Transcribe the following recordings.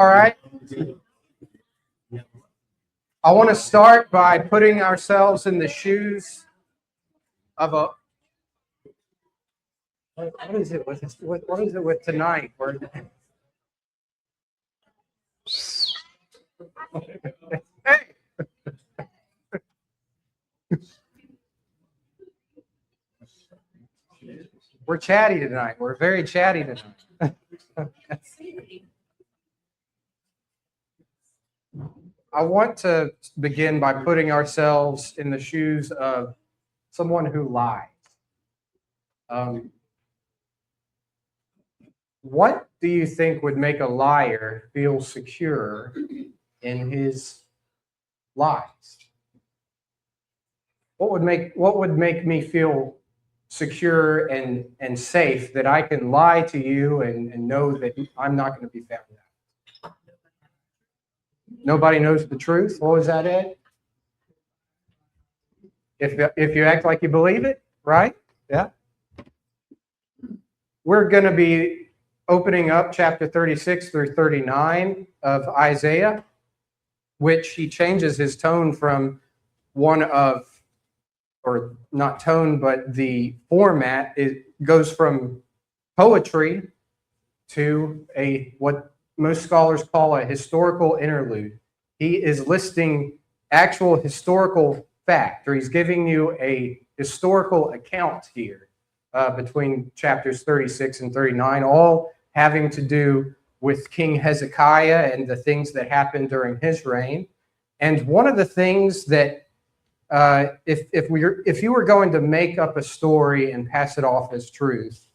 All right. I want to start by putting ourselves in the shoes of a. What is it with what is it with tonight? Hey. We're chatty tonight. We're very chatty tonight. I want to begin by putting ourselves in the shoes of someone who lies. What do you think would make a liar feel secure in his lies? What would make me feel secure and safe that I can lie to you and know that I'm not going to be found out? Nobody knows the truth. What was that, Ed? If you act like you believe it, right? Yeah. We're going to be opening up chapter 36 through 39 of Isaiah, which he changes his tone from one of, or not tone, but the format. It goes from poetry to what most scholars call a historical interlude. He is listing actual historical fact, or he's giving you a historical account here between chapters 36 and 39, all having to do with King Hezekiah and the things that happened during his reign. And one of the things that if you were going to make up a story and pass it off as truth,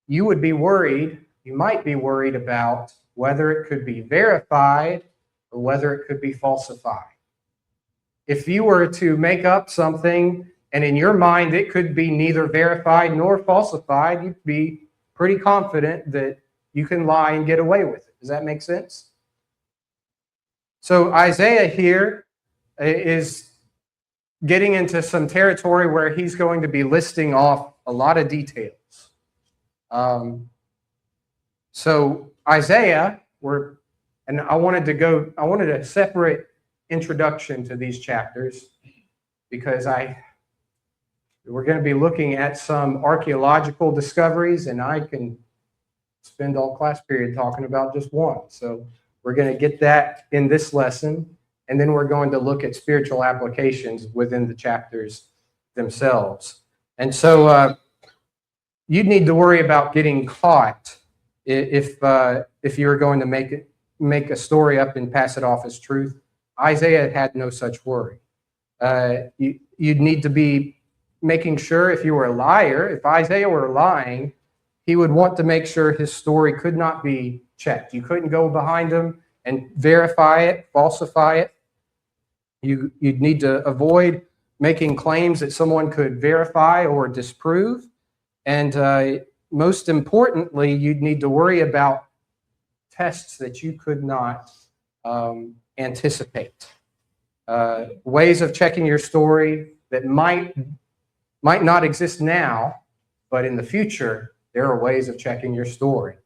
you would be worried. You might be worried about whether it could be verified or whether it could be falsified. If you were to make up something and in your mind it could be neither verified nor falsified, you'd be pretty confident that you can lie and get away with it. Does that make sense? So Isaiah here is getting into some territory where he's going to be listing off a lot of details. So Isaiah, I wanted a separate introduction to these chapters because we're going to be looking at some archaeological discoveries, and I can spend all class period talking about just one. So we're going to get that in this lesson, and then we're going to look at spiritual applications within the chapters themselves. And so you need to worry about getting caught if you were going to make a story up and pass it off as truth. Isaiah had no such worry. You'd need to be making sure if you were a liar, if Isaiah were lying, he would want to make sure his story could not be checked. You couldn't go behind him and verify it, falsify it. You'd need to avoid making claims that someone could verify or disprove. And most importantly, you'd need to worry about tests that you could not anticipate. Ways of checking your story that might not exist now, but in the future, there are ways of checking your story.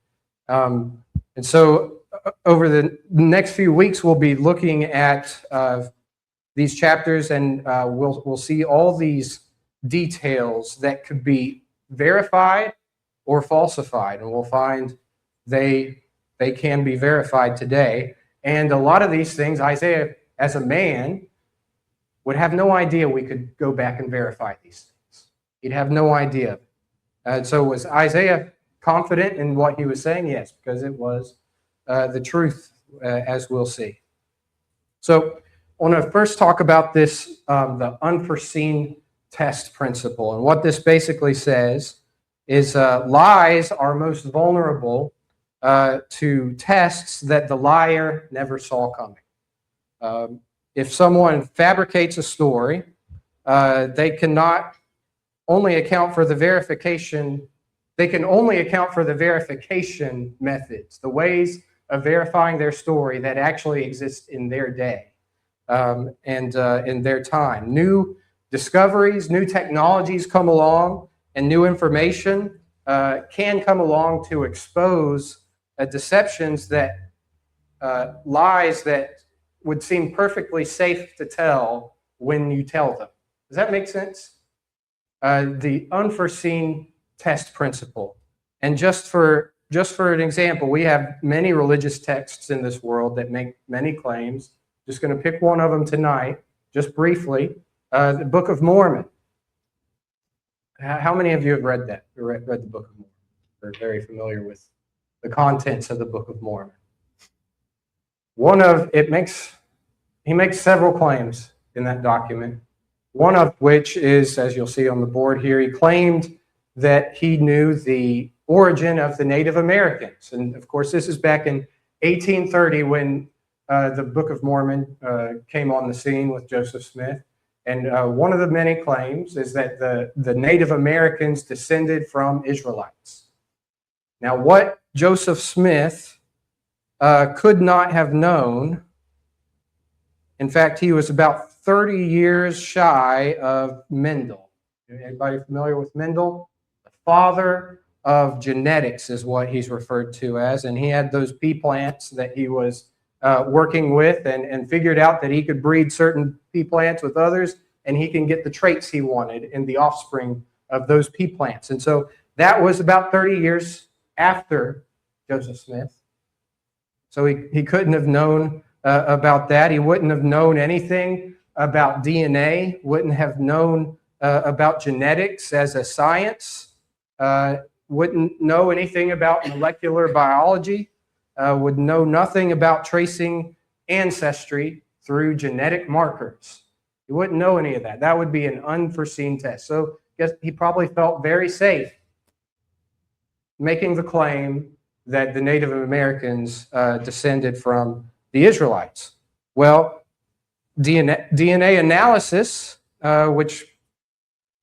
And so over the next few weeks, we'll be looking at these chapters, and we'll see all these details that could be verified or falsified, and we'll find they can be verified today. And a lot of these things, Isaiah, as a man, would have no idea we could go back and verify these things. He'd have no idea. And so was Isaiah confident in what he was saying? Yes, because it was the truth, as we'll see. So I want to first talk about this, the unforeseen test principle. And what this basically says is lies are most vulnerable to tests that the liar never saw coming. If someone fabricates a story, they cannot only account for the verification. They can only account for the verification methods, the ways of verifying their story that actually exist in their day and in their time. New discoveries, new technologies come along, and new information can come along to expose deceptions that lies that would seem perfectly safe to tell when you tell them. Does that make sense? The unforeseen test principle. And just for an example, we have many religious texts in this world that make many claims. Just going to pick one of them tonight, just briefly. The Book of Mormon. How many of you have read that? Read the Book of Mormon? Are very familiar with the contents of the Book of Mormon. He makes several claims in that document. One of which is, as you'll see on the board here, he claimed that he knew the origin of the Native Americans. And of course, this is back in 1830 when the Book of Mormon came on the scene with Joseph Smith. And one of the many claims is that the Native Americans descended from Israelites. Now, what Joseph Smith could not have known, in fact, he was about 30 years shy of Mendel. Anybody familiar with Mendel? The father of genetics is what he's referred to as, and he had those pea plants that he was working with and figured out that he could breed certain pea plants with others, and he can get the traits he wanted in the offspring of those pea plants. And so that was about 30 years after Joseph Smith. So he couldn't have known about that. He wouldn't have known anything about DNA, wouldn't have known about genetics as a science, wouldn't know anything about molecular biology, would know nothing about tracing ancestry through genetic markers. He wouldn't know any of that. That would be an unforeseen test. So I guess he probably felt very safe making the claim that the Native Americans descended from the Israelites. Well, DNA analysis, which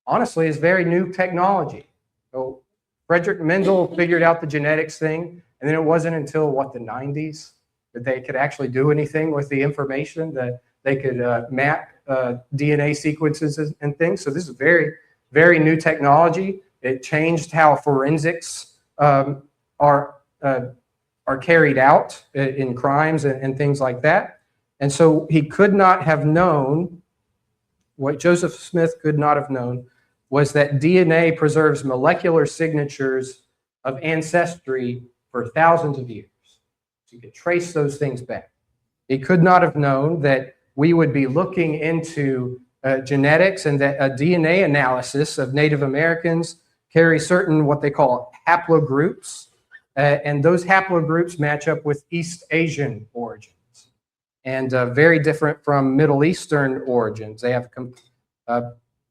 honestly is very new technology. So Frederick Mendel figured out the genetics thing, and then it wasn't until, the 90s that they could actually do anything with the information, that they could map DNA sequences and things. So this is very, very new technology. It changed how forensics are carried out in crimes and things like that. And so he could not have known, what Joseph Smith could not have known, was that DNA preserves molecular signatures of ancestry for thousands of years. So you could trace those things back. He could not have known that we would be looking into genetics, and that a DNA analysis of Native Americans carry certain what they call haplogroups, and those haplogroups match up with East Asian origins, and very different from Middle Eastern origins. They have,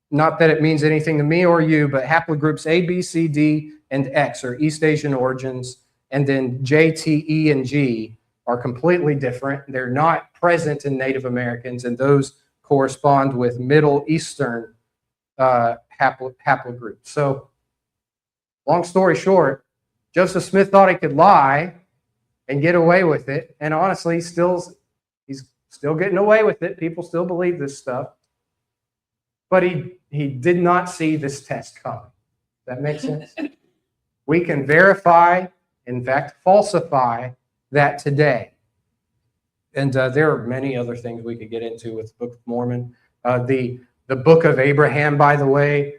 not that it means anything to me or you, but haplogroups A, B, C, D, and X are East Asian origins, and then J, T, E, and G are completely different. They're not present in Native Americans, and those correspond with Middle Eastern haplogroups. So, long story short, Joseph Smith thought he could lie and get away with it, and honestly, he's still getting away with it. People still believe this stuff, but he did not see this test coming. Does that make sense? We can verify, in fact, falsify that today. And there are many other things we could get into with the Book of Mormon. The Book of Abraham, by the way,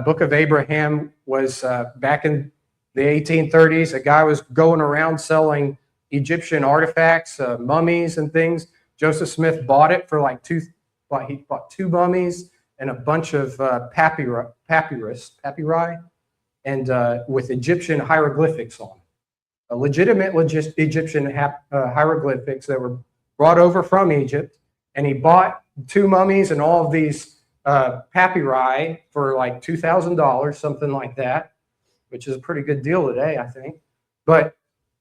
Book of Abraham was back in the 1830s. A guy was going around selling Egyptian artifacts, mummies and things. Joseph Smith bought it for he bought 2 mummies and a bunch of papyri, and with Egyptian hieroglyphics on it. Legitimate Egyptian hieroglyphics that were brought over from Egypt, and he bought 2 mummies and all of these papyri for like $2,000, something like that, which is a pretty good deal today, I think. But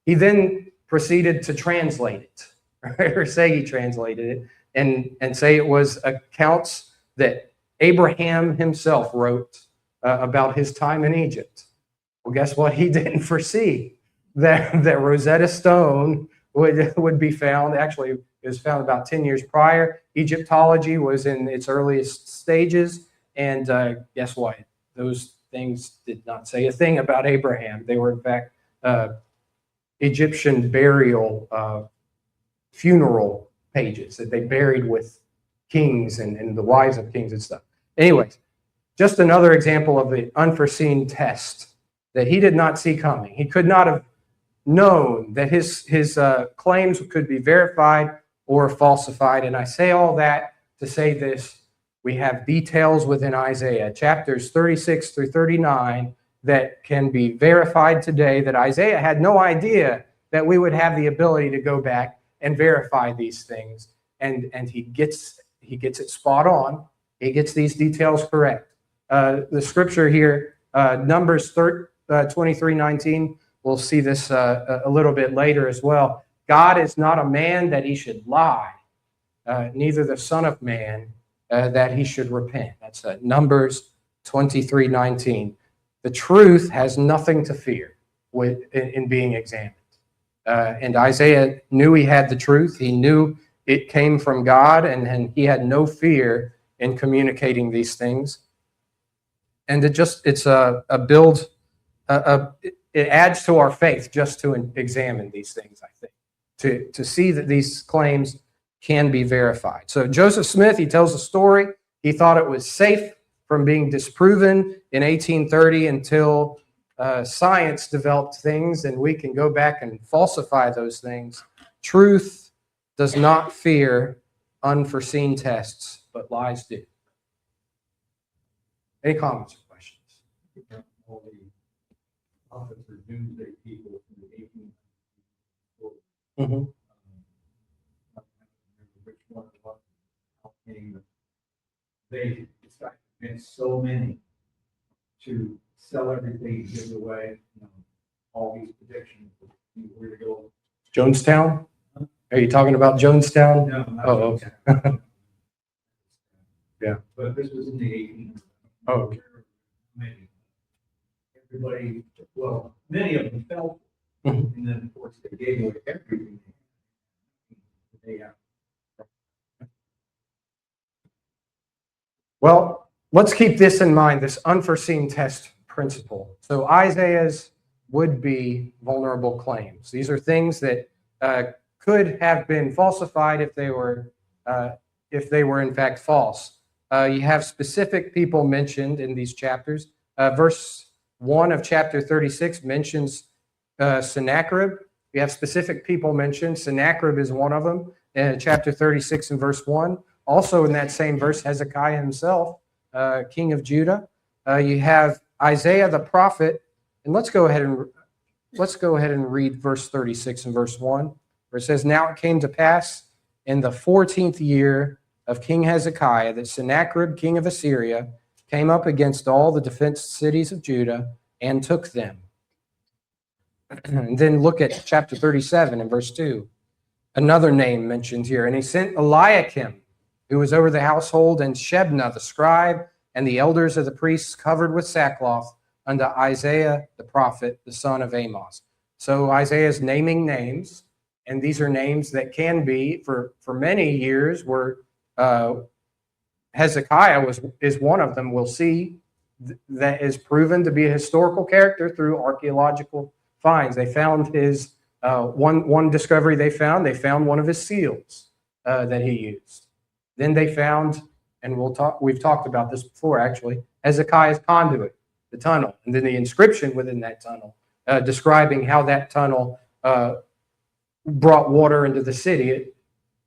he then proceeded to translate it, or say he translated it, and say it was accounts that Abraham himself wrote about his time in Egypt. Well, guess what? He didn't foresee that Rosetta Stone would be found. Actually, it was found about 10 years prior. Egyptology was in its earliest stages, and guess what? Those things did not say a thing about Abraham. They were, in fact, Egyptian burial funeral pages that they buried with kings and the wives of kings and stuff. Anyways, just another example of the unforeseen test that he did not see coming. He could not have known that his claims could be verified or falsified. And I say all that to say this. We have details within Isaiah, chapters 36 through 39, that can be verified today, that Isaiah had no idea that we would have the ability to go back and verify these things. And he gets it spot on. He gets these details correct. The scripture here, Numbers 23:19, we'll see this a little bit later as well. God is not a man that he should lie, neither the son of man that he should repent. That's Numbers 23:19. The truth has nothing to fear in being examined. And Isaiah knew he had the truth. He knew it came from God, and he had no fear in communicating these things. And it adds to our faith just to examine these things, I think, to see that these claims can be verified. So Joseph Smith, he tells a story. He thought it was safe from being disproven in 1830 until science developed things, and we can go back and falsify those things. Truth does not fear unforeseen tests, but lies do. Any comments or questions? All the prophets or doomsday people from the 1800s. Mm-hmm. Which one came? They been so many to sell everything, give away, all these predictions. Where to go? Jonestown? Are you talking about Jonestown? No, not okay. Yeah. But this was in the 1800s. Oh, okay. Everybody, well, many of them fell. Mm-hmm. And then, of course, they gave away everything they have. Well, let's keep this in mind, this unforeseen test principle. So Isaiah's would be vulnerable claims. These are things that could have been falsified if they were in fact false. You have specific people mentioned in these chapters. Verse 1 of chapter 36 mentions Sennacherib. We have specific people mentioned. Sennacherib is one of them in chapter 36 and verse 1. Also in that same verse, Hezekiah himself, king of Judah. You have Isaiah the prophet, and let's go ahead and read verse 36 and verse 1, where it says, "Now it came to pass in the 14th year of King Hezekiah that Sennacherib, king of Assyria, came up against all the defenced cities of Judah and took them." And then look at chapter 37 and verse 2. Another name mentioned here. "And he sent Eliakim, who was over the household, and Shebna the scribe, and the elders of the priests covered with sackcloth, unto Isaiah the prophet, the son of Amos." So Isaiah's naming names, and these are names that can be, for many years, were Hezekiah is one of them. We'll see that is proven to be a historical character through archaeological finds. They found his one discovery. They found one of his seals that he used. Then they found, and we've talked about this before actually, Hezekiah's conduit, the tunnel, and then the inscription within that tunnel, describing how that tunnel brought water into the city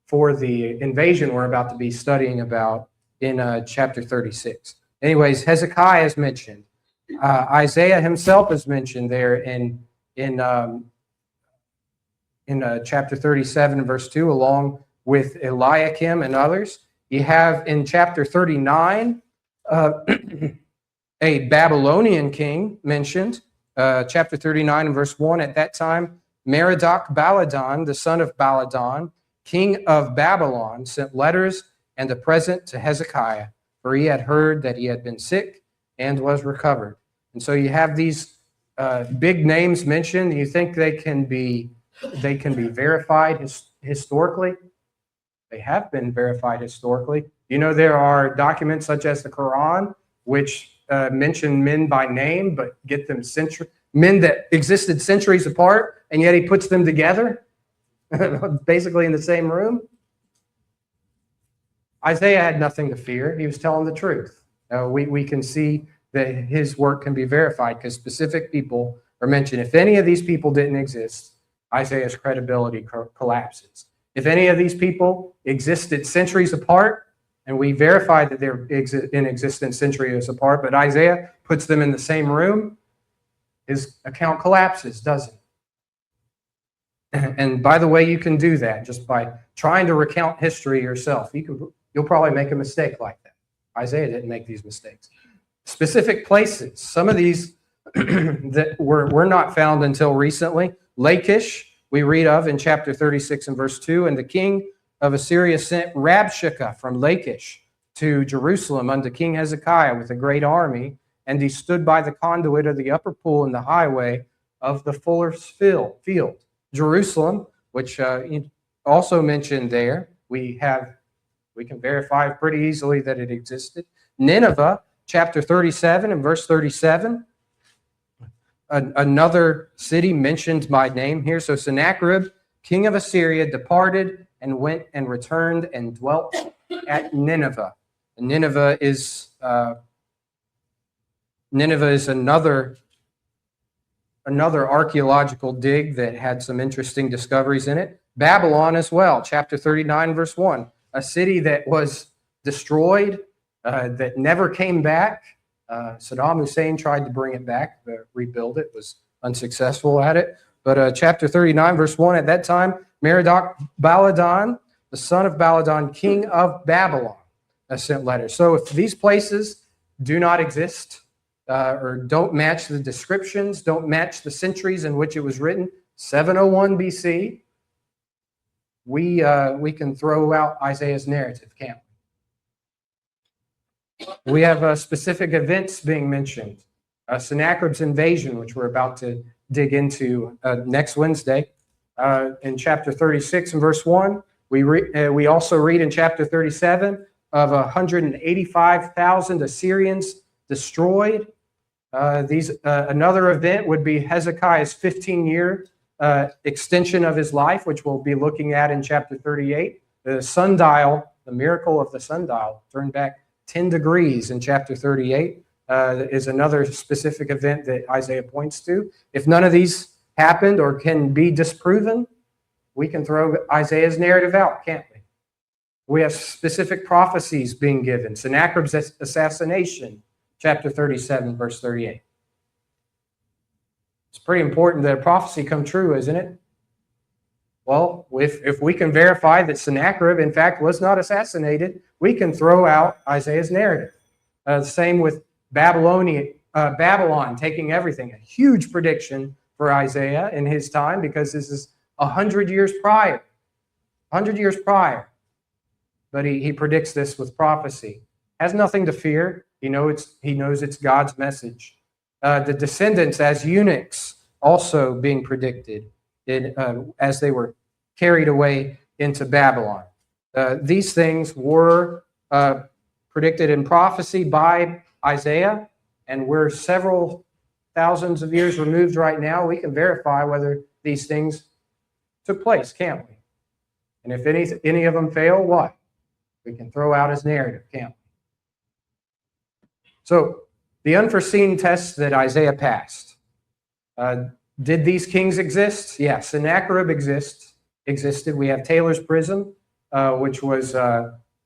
for the invasion we're about to be studying about in chapter 36. Anyways, Hezekiah is mentioned. Isaiah himself is mentioned there in chapter 37 and verse 2, along with Eliakim and others. You have in chapter 39 a Babylonian king mentioned. Chapter 39 and verse 1, "At that time Merodach-Baladan, the son of Baladan, king of Babylon, sent letters and a present to Hezekiah, for he had heard that he had been sick and was recovered." And so you have these big names mentioned. You think they can be verified historically? They have been verified historically. There are documents such as the Quran, which mention men by name, but get them men that existed centuries apart, and yet he puts them together. basically in the same room. Isaiah had nothing to fear. He was telling the truth. We can see that his work can be verified because specific people are mentioned. If any of these people didn't exist, Isaiah's credibility collapses. If any of these people existed centuries apart, and we verified that they're in existence centuries apart, but Isaiah puts them in the same room, his account collapses, doesn't it? And by the way, you can do that just by trying to recount history yourself. You'll probably make a mistake like that. Isaiah didn't make these mistakes. Specific places, some of these that were not found until recently. Lachish, we read of in chapter 36 and verse 2, and the king of Assyria sent Rabshakeh from Lachish to Jerusalem unto King Hezekiah with a great army, and he stood by the conduit of the upper pool in the highway of the fuller's field. Jerusalem, which also mentioned there, we can verify pretty easily that it existed. Nineveh, chapter 37 and verse 37, another city mentioned by name here. So Sennacherib, king of Assyria, departed and went and returned and dwelt at Nineveh. And Nineveh is another archaeological dig that had some interesting discoveries in it. Babylon as well, chapter 39, verse 1, a city that was destroyed, that never came back. Saddam Hussein tried to bring it back, rebuild it, was unsuccessful at it. But chapter 39, verse 1, at that time, Merodach Baladan, the son of Baladan, king of Babylon, sent letters. So if these places do not exist or don't match the descriptions, don't match the centuries in which it was written, 701 BC, we can throw out Isaiah's narrative, can't we? We have specific events being mentioned. Sennacherib's invasion, which we're about to dig into next Wednesday. In chapter 36 and verse 1, we also read in chapter 37 of 185,000 Assyrians destroyed. Another event would be Hezekiah's 15-year extension of his life, which we'll be looking at in chapter 38. The sundial, the miracle of the sundial, turned back 10 degrees in chapter 38 is another specific event that Isaiah points to. If none of these happened or can be disproven, we can throw Isaiah's narrative out, can't we? We have specific prophecies being given. Sennacherib's assassination, chapter 37, verse 38. It's pretty important that a prophecy come true, isn't it? Well, if we can verify that Sennacherib, in fact, was not assassinated, we can throw out Isaiah's narrative. Same with Babylon taking everything. A huge prediction for Isaiah in his time because this is 100 years prior. 100 years prior. But he predicts this with prophecy. Has nothing to fear. He knows it's God's message. The descendants as eunuchs also being predicted as they were carried away into Babylon. These things were predicted in prophecy by Isaiah, and we're several thousands of years removed right now. We can verify whether these things took place, can't we? And if any of them fail, what? We can throw out his narrative, can't we? So the unforeseen tests that Isaiah passed. Did these kings exist? Yes, Sennacherib existed. We have Taylor's Prism, which was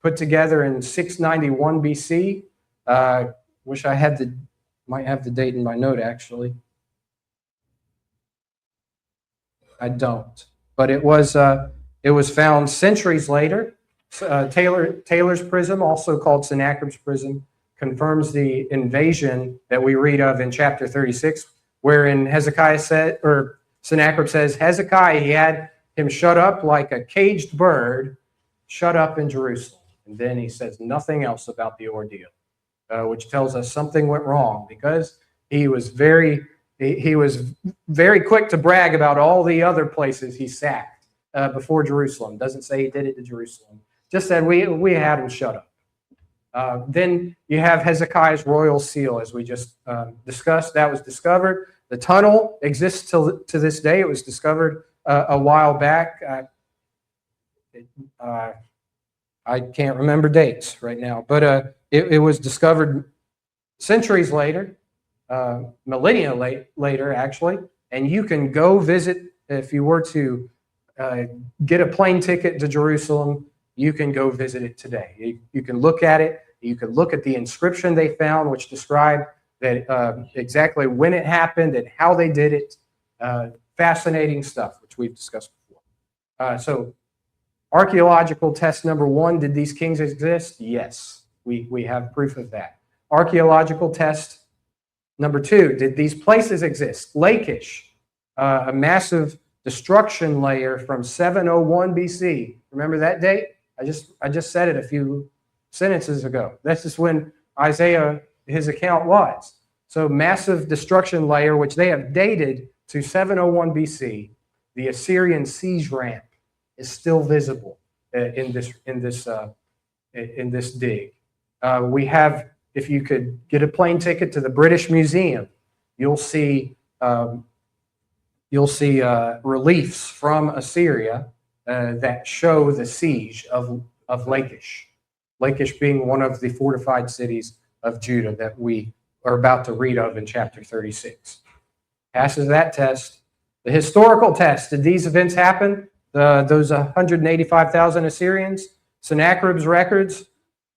put together in 691 BC. Wish I might have the date in my note, actually. I don't. But it was found centuries later. Taylor's Prism, also called Sennacherib's Prism, confirms the invasion that we read of in chapter 36, wherein Sennacherib says, Hezekiah, he had him shut up like a caged bird, shut up in Jerusalem. And then he says nothing else about the ordeal, which tells us something went wrong because he was very quick to brag about all the other places he sacked before Jerusalem. Doesn't say he did it to Jerusalem. Just said we had him shut up. Then you have Hezekiah's royal seal, as we just discussed. That was discovered. The tunnel exists to this day. It was discovered a while back. I can't remember dates right now, but it was discovered centuries later, millennia later, actually, and you can go visit if you were to get a plane ticket to Jerusalem. You can go visit it today. You can look at it. You can look at the inscription they found, which described that exactly when it happened and how they did it. Fascinating stuff, which we've discussed before. So archaeological test number 1, did these kings exist? Yes, we have proof of that. Archaeological test number 2, did these places exist? Lachish, a massive destruction layer from 701 BC. Remember that date? I just said it a few sentences ago. This is when Isaiah, his account was. So massive destruction layer, which they have dated to 701 BC. The Assyrian siege ramp is still visible in this dig. We have, if you could get a plane ticket to the British Museum, you'll see reliefs from Assyria that show the siege of Lachish. Lachish being one of the fortified cities of Judah that we are about to read of in chapter 36. Passes that test. The historical test, did these events happen? Those 185,000 Assyrians? Sennacherib's records,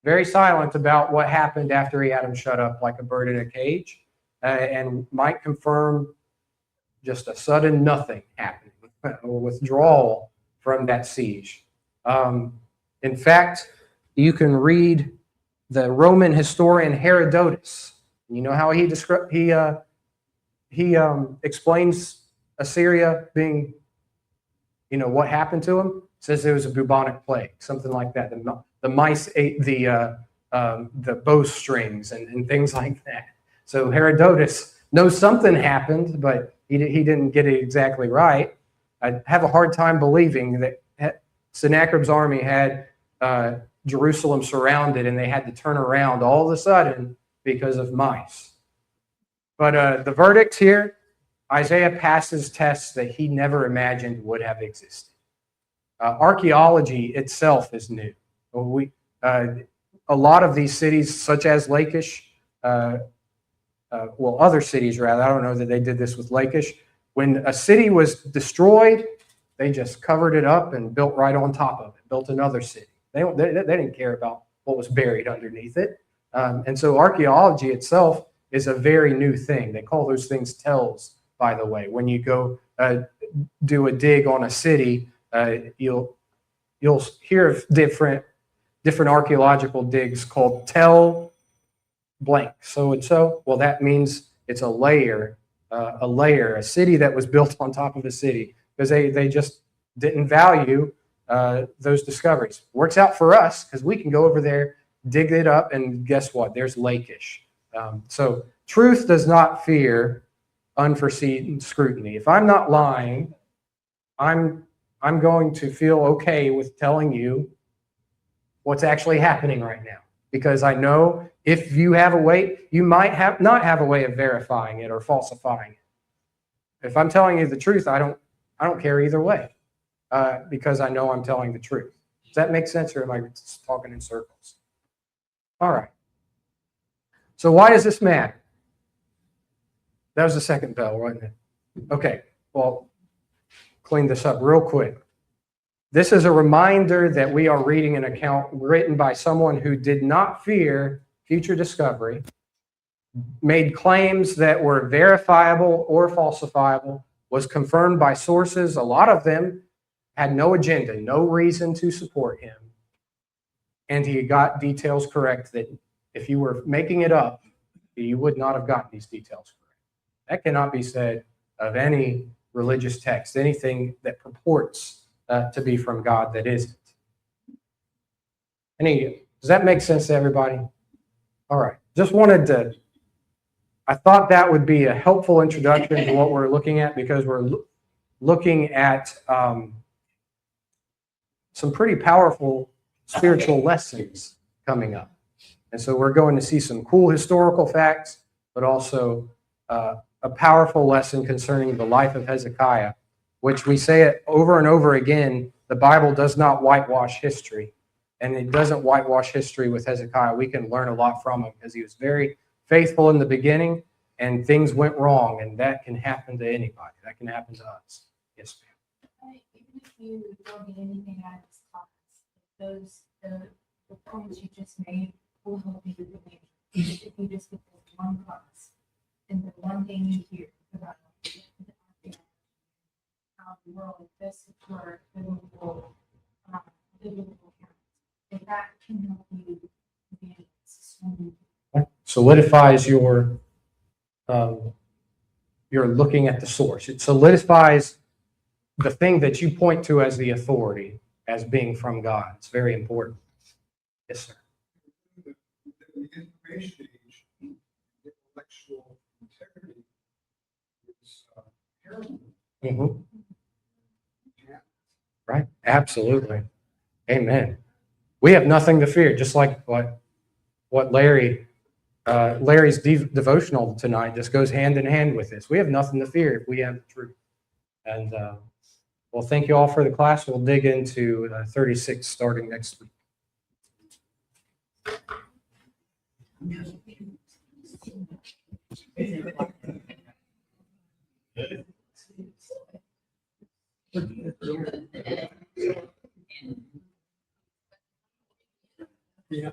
very silent about what happened after he had them shut up like a bird in a cage, and might confirm just a sudden nothing happening, or withdrawal from that siege. In fact, you can read the Roman historian Herodotus. You know how he explains Assyria being, what happened to him? Says there was a bubonic plague, something like that. The mice ate the bowstrings and things like that. So Herodotus knows something happened, but he didn't get it exactly right. I have a hard time believing that Sennacherib's army had Jerusalem surrounded and they had to turn around all of a sudden because of mice. But the verdict here, Isaiah passes tests that he never imagined would have existed. Archaeology itself is new. A lot of these cities, such as Lachish, other cities rather, I don't know that they did this with Lachish. When a city was destroyed, they just covered it up and built right on top of it, built another city. They didn't care about what was buried underneath it. And so archaeology itself is a very new thing. They call those things tells, by the way. When you go do a dig on a city, you'll hear of different archaeological digs called tell blank so and so. Well, that means it's a city that was built on top of a city, because they just didn't value those discoveries. Works out for us because we can go over there, dig it up, and guess what? There's Lachish. So truth does not fear unforeseen scrutiny. If I'm not lying, I'm going to feel okay with telling you what's actually happening right now, because I know if you have a way, you might not have a way of verifying it or falsifying it. If I'm telling you the truth, I don't care either way, because I know I'm telling the truth. Does that make sense, or am I just talking in circles? All right. So why does this matter? That was the second bell, wasn't it? Okay. Well, clean this up real quick. This is a reminder that we are reading an account written by someone who did not fear future discovery, made claims that were verifiable or falsifiable, was confirmed by sources. A lot of them had no agenda, no reason to support him. And he got details correct that if you were making it up, you would not have gotten these details correct. That cannot be said of any religious text, anything that purports to be from God that isn't. Does that make sense to everybody? All right. Just wanted to, I thought that would be a helpful introduction to what we're looking at, because we're looking at some pretty powerful spiritual lessons coming up. And so we're going to see some cool historical facts, but also a powerful lesson concerning the life of Hezekiah which we say it over and over again, the Bible does not whitewash history. And it doesn't whitewash history with Hezekiah. We can learn a lot from him because he was very faithful in the beginning and things went wrong. And that can happen to anybody. That can happen to us. Yes, ma'am. Even if you don't get anything out of this class, the points you just made will help you with the major. If you just get this one class and the one thing you hear about how the world does support biblical accounts, if that can help you Solidifies your you're looking at the source. It solidifies the thing that you point to as the authority as being from God. It's very important. Yes, sir. The information age, intellectual integrity is paramount. Mm-hmm. Right? Absolutely. Amen. We have nothing to fear, just like what Larry's devotional tonight just goes hand in hand with this. We have nothing to fear if we have the truth. And well, thank you all for the class. We'll dig into 36 starting next week. Yeah.